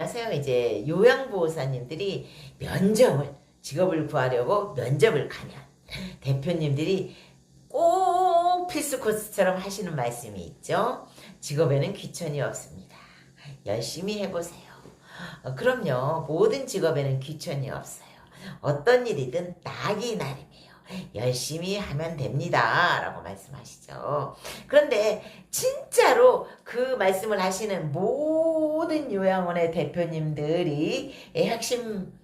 하세요. 이제 요양보호사님들이 직업을 구하려고 면접을 가면 대표님들이 꼭 필수 코스처럼 하시는 말씀이 있죠. 직업에는 귀천이 없습니다. 열심히 해보세요. 그럼요. 모든 직업에는 귀천이 없어요. 어떤 일이든 낙이 나름이에요. 열심히 하면 됩니다. 라고 말씀하시죠. 그런데 진짜로 그 말씀을 하시는 모든 요양원의 대표님들이 핵심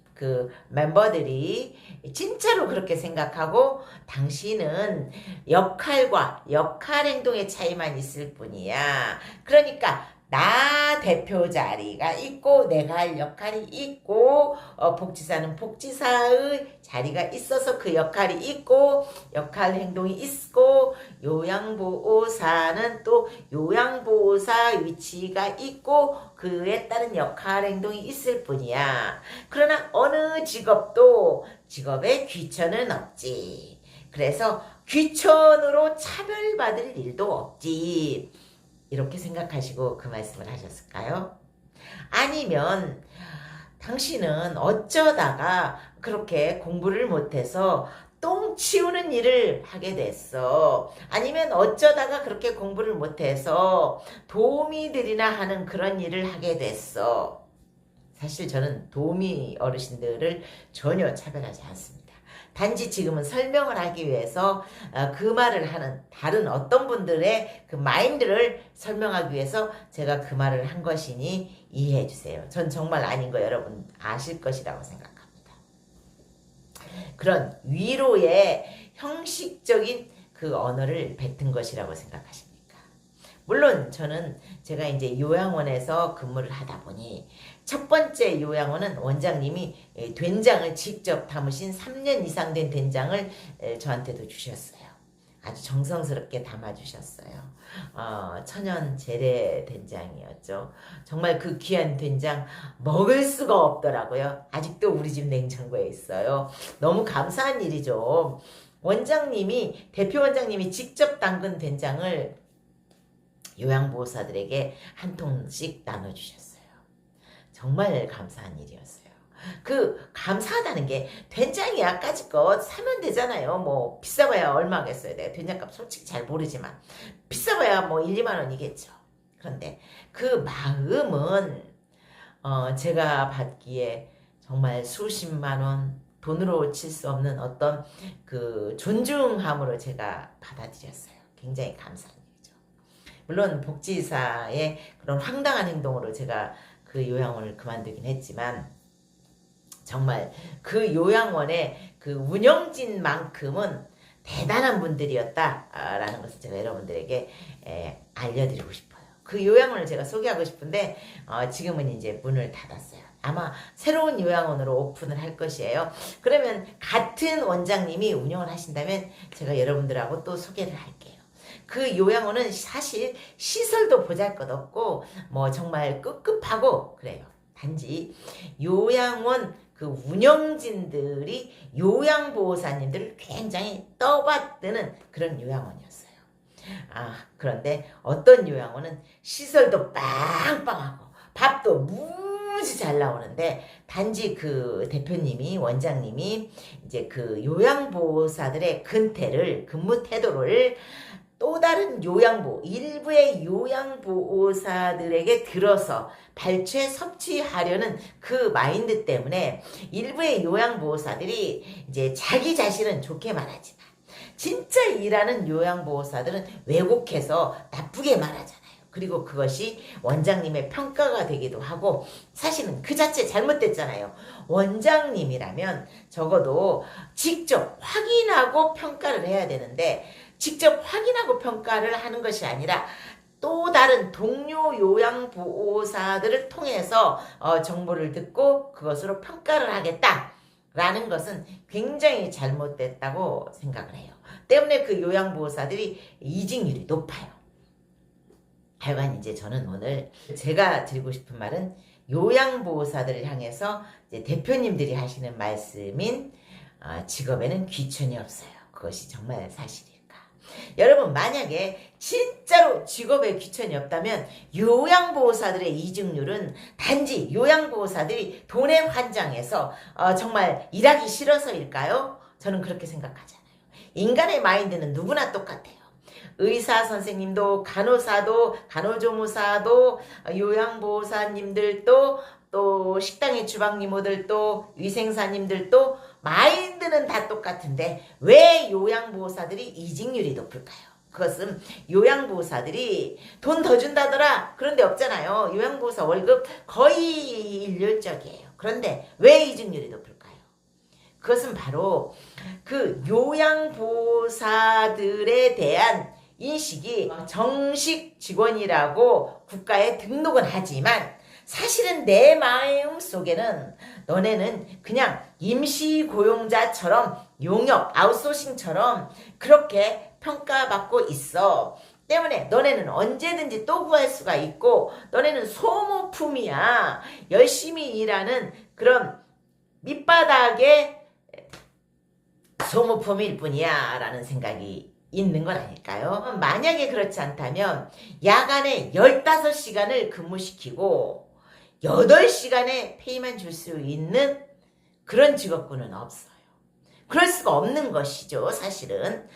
멤버들이 진짜로 그렇게 생각하고 당신은 역할과 역할 행동의 차이만 있을 뿐이야. 그러니까 나 대표 자리가 있고 내가 할 역할이 있고 복지사는 복지사의 자리가 있어서 그 역할이 있고 역할 행동이 있고 요양보호사는 또 요양보호사 위치가 있고 그에 따른 역할 행동이 있을 뿐이야. 그러나 어느 직업도 직업에 귀천은 없지. 그래서 귀천으로 차별받을 일도 없지. 이렇게 생각하시고 그 말씀을 하셨을까요? 아니면 당신은 어쩌다가 그렇게 공부를 못해서 똥 치우는 일을 하게 됐어. 아니면 어쩌다가 그렇게 공부를 못해서 도우미 들이나 하는 그런 일을 하게 됐어. 사실 저는 도우미 어르신들을 전혀 차별하지 않습니다. 단지 지금은 설명을 하기 위해서 그 말을 하는 다른 어떤 분들의 그 마인드를 설명하기 위해서 제가 그 말을 한 것이니 이해해 주세요. 전 정말 아닌 거 여러분 아실 것이라고 생각합니다. 그런 위로의 형식적인 그 언어를 뱉은 것이라고 생각하십니까? 물론 저는 제가 이제 요양원에서 근무를 하다 보니 첫 번째 요양원은 원장님이 된장을 직접 담으신 3년 이상 된 된장을 저한테도 주셨어요. 아주 정성스럽게 담아주셨어요. 천연 재래 된장이었죠. 정말 그 귀한 된장 먹을 수가 없더라고요. 아직도 우리 집 냉장고에 있어요. 너무 감사한 일이죠. 대표 원장님이 직접 담근 된장을 요양보호사들에게 한 통씩 나눠주셨어요. 정말 감사한 일이었어요. 감사하다는 게 된장이야 까짓것 사면 되잖아요. 뭐 비싸봐야 얼마겠어요. 내가 된장값 솔직히 잘 모르지만 비싸봐야 뭐 1, 2만 원이겠죠. 그런데 그 마음은 제가 받기에 정말 수십만 원 돈으로 칠 수 없는 어떤 그 존중함으로 제가 받아들였어요. 굉장히 감사한 일이죠. 물론 복지사의 그런 황당한 행동으로 제가 그 요양원을 그만두긴 했지만 정말 그 요양원의 그 운영진만큼은 대단한 분들이었다라는 것을 제가 여러분들에게 알려드리고 싶어요. 그 요양원을 제가 소개하고 싶은데 지금은 이제 문을 닫았어요. 아마 새로운 요양원으로 오픈을 할 것이에요. 그러면 같은 원장님이 운영을 하신다면 제가 여러분들하고 또 소개를 할게요. 그 요양원은 사실 시설도 보잘것없고 뭐 정말 급급하고 그래요. 단지 요양원 그 운영진들이 요양보호사님들을 굉장히 떠받드는 그런 요양원이었어요. 그런데 어떤 요양원은 시설도 빵빵하고 밥도 무지 잘 나오는데 단지 그 대표님이 원장님이 이제 그 요양보호사들의 근무 태도를 또 다른 일부의 요양보호사들에게 들어서 발췌 섭취하려는 그 마인드 때문에 일부의 요양보호사들이 이제 자기 자신은 좋게 말하지만 진짜 일하는 요양보호사들은 왜곡해서 나쁘게 말하잖아요. 그리고 그것이 원장님의 평가가 되기도 하고 사실은 그 자체 잘못됐잖아요. 원장님이라면 적어도 직접 확인하고 평가를 해야 되는데 직접 확인하고 평가를 하는 것이 아니라 또 다른 동료 요양보호사들을 통해서 정보를 듣고 그것으로 평가를 하겠다라는 것은 굉장히 잘못됐다고 생각을 해요. 때문에 그 요양보호사들이 이직률이 높아요. 하여간 이제 저는 오늘 제가 드리고 싶은 말은 요양보호사들을 향해서 이제 대표님들이 하시는 말씀인 직업에는 귀천이 없어요. 그것이 정말 사실일까? 여러분 만약에 진짜로 직업에 귀천이 없다면 요양보호사들의 이직률은 단지 요양보호사들이 돈에 환장해서 정말 일하기 싫어서일까요? 저는 그렇게 생각하잖아요. 인간의 마인드는 누구나 똑같아요. 의사 선생님도 간호사도 간호조무사도 요양보호사님들도 또 식당의 주방이모들도 위생사님들도 마인드는 다 똑같은데 왜 요양보호사들이 이직률이 높을까요? 그것은 요양보호사들이 돈 더 준다더라 그런데 없잖아요. 요양보호사 월급 거의 일률적이에요. 그런데 왜 이직률이 높을까요? 그것은 바로 그 요양보호사들에 대한 인식이 정식 직원이라고 국가에 등록은 하지만 사실은 내 마음 속에는 너네는 그냥 임시 고용자처럼 용역, 아웃소싱처럼 그렇게 평가받고 있어. 때문에 너네는 언제든지 또 구할 수가 있고 너네는 소모품이야. 열심히 일하는 그런 밑바닥의 소모품일 뿐이야 라는 생각이 있는 건 아닐까요? 만약에 그렇지 않다면 야간에 15시간을 근무시키고 8시간의 페이만 줄 수 있는 그런 직업군은 없어요. 그럴 수가 없는 것이죠, 사실은.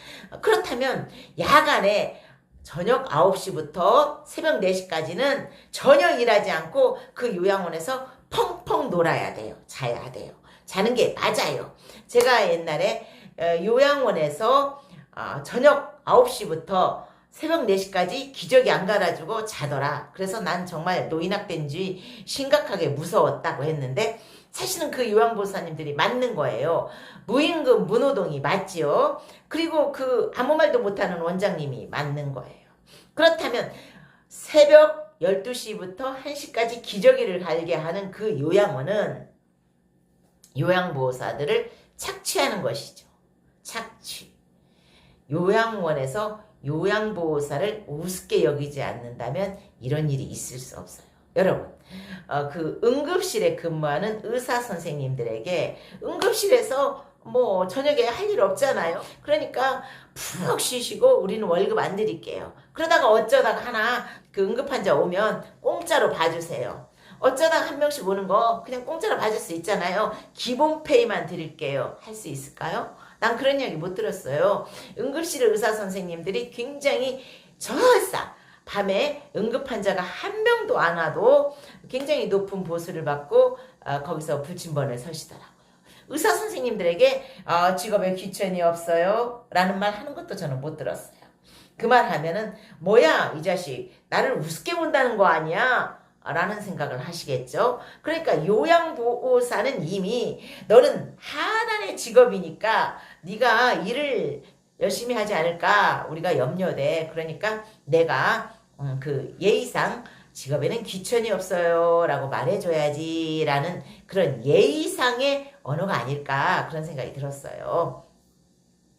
그렇다면 야간에 저녁 9시부터 새벽 4시까지는 전혀 일하지 않고 그 요양원에서 펑펑 놀아야 돼요. 자야 돼요. 자는 게 맞아요. 제가 옛날에 요양원에서 저녁 9시부터 새벽 4시까지 기저귀 안 갈아주고 자더라. 그래서 난 정말 노인학된 지 심각하게 무서웠다고 했는데 사실은 그 요양보호사님들이 맞는 거예요. 무임금 무노동이 맞지요. 그리고 그 아무 말도 못하는 원장님이 맞는 거예요. 그렇다면 새벽 12시부터 1시까지 기저귀를 갈게 하는 그 요양원은 요양보호사들을 착취하는 것이죠. 착취. 요양원에서 요양보호사를 우습게 여기지 않는다면 이런 일이 있을 수 없어요. 여러분, 그 응급실에 근무하는 의사 선생님들에게 응급실에서 뭐 저녁에 할 일 없잖아요. 그러니까 푹 쉬시고 우리는 월급 안 드릴게요. 그러다가 어쩌다가 하나 그 응급환자 오면 공짜로 봐주세요. 어쩌다가 한 명씩 오는 거 그냥 공짜로 봐줄 수 있잖아요. 기본 페이만 드릴게요. 할 수 있을까요? 난 그런 이야기 못 들었어요. 응급실 의사 선생님들이 굉장히 절사 밤에 응급환자가 한 명도 안 와도 굉장히 높은 보수를 받고 거기서 불침번을 서시더라고요. 의사 선생님들에게 직업에 귀천이 없어요 라는 말 하는 것도 저는 못 들었어요. 그 말 하면은 뭐야 이 자식 나를 우습게 본다는 거 아니야? 라는 생각을 하시겠죠. 그러니까 요양보호사는 이미 너는 하단의 직업이니까 네가 일을 열심히 하지 않을까 우리가 염려돼. 그러니까 내가 그 예의상 직업에는 귀천이 없어요 라고 말해줘야지 라는 그런 예의상의 언어가 아닐까 그런 생각이 들었어요.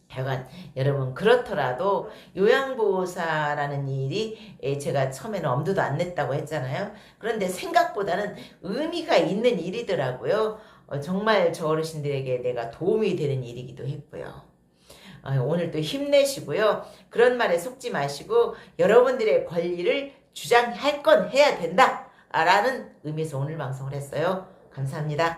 하여간 여러분 그렇더라도 요양보호사라는 일이 제가 처음에는 엄두도 안 냈다고 했잖아요. 그런데 생각보다는 의미가 있는 일이더라고요. 정말 저 어르신들에게 내가 도움이 되는 일이기도 했고요. 오늘 또 힘내시고요. 그런 말에 속지 마시고 여러분들의 권리를 주장할 건 해야 된다 라는 의미에서 오늘 방송을 했어요. 감사합니다.